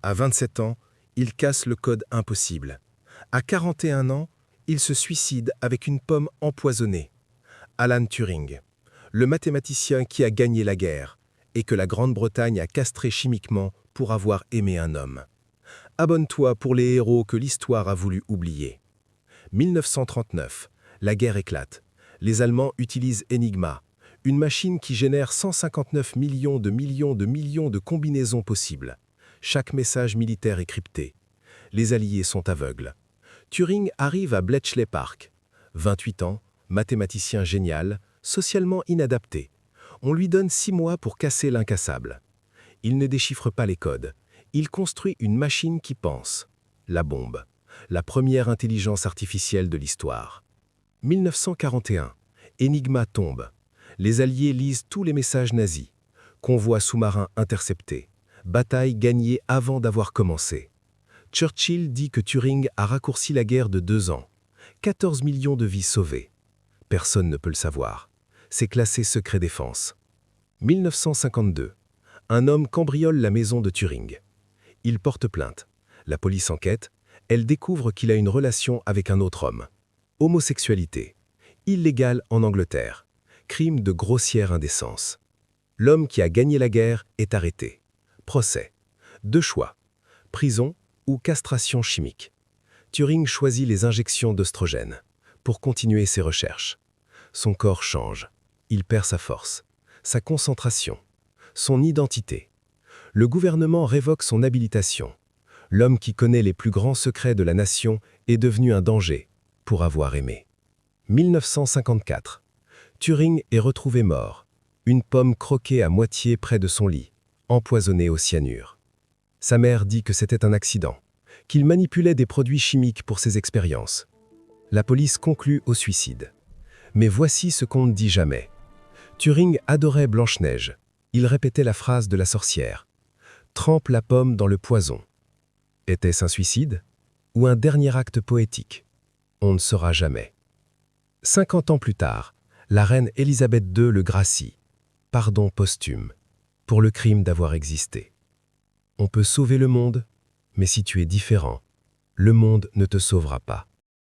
À 27 ans, il casse le code impossible. À 41 ans, il se suicide avec une pomme empoisonnée. Alan Turing, le mathématicien qui a gagné la guerre et que la Grande-Bretagne a castré chimiquement pour avoir aimé un homme. Abonne-toi pour les héros que l'histoire a voulu oublier. 1939, la guerre éclate. Les Allemands utilisent Enigma, une machine qui génère 159 millions de combinaisons possibles. Chaque message militaire est crypté. Les Alliés sont aveugles. Turing arrive à Bletchley Park. 28 ans, mathématicien génial, socialement inadapté. On lui donne 6 mois pour casser l'incassable. Il ne déchiffre pas les codes. Il construit une machine qui pense. La bombe. La première intelligence artificielle de l'histoire. 1941. Enigma tombe. Les Alliés lisent tous les messages nazis. Convoi sous-marin intercepté. Bataille gagnée avant d'avoir commencé. Churchill dit que Turing a raccourci la guerre de 2 ans. 14 millions de vies sauvées. Personne ne peut le savoir. C'est classé secret défense. 1952. Un homme cambriole la maison de Turing. Il porte plainte. La police enquête. Elle découvre qu'il a une relation avec un autre homme. Homosexualité. Illégale en Angleterre. Crime de grossière indécence. L'homme qui a gagné la guerre est arrêté. Procès. 2 choix. Prison ou castration chimique. Turing choisit les injections d'œstrogène pour continuer ses recherches. Son corps change. Il perd sa force, sa concentration, son identité. Le gouvernement révoque son habilitation. L'homme qui connaît les plus grands secrets de la nation est devenu un danger pour avoir aimé. 1954. Turing est retrouvé mort. Une pomme croquée à moitié près de son lit, empoisonnée au cyanure. Sa mère dit que c'était un accident, qu'il manipulait des produits chimiques pour ses expériences. La police conclut au suicide. Mais voici ce qu'on ne dit jamais. Turing adorait Blanche-Neige. Il répétait la phrase de la sorcière. « Trempe la pomme dans le poison ». Était-ce un suicide ou un dernier acte poétique? On ne saura jamais. 50 ans plus tard, la reine Élisabeth II le gracie. Pardon posthume, pour le crime d'avoir existé. On peut sauver le monde, mais si tu es différent, le monde ne te sauvera pas.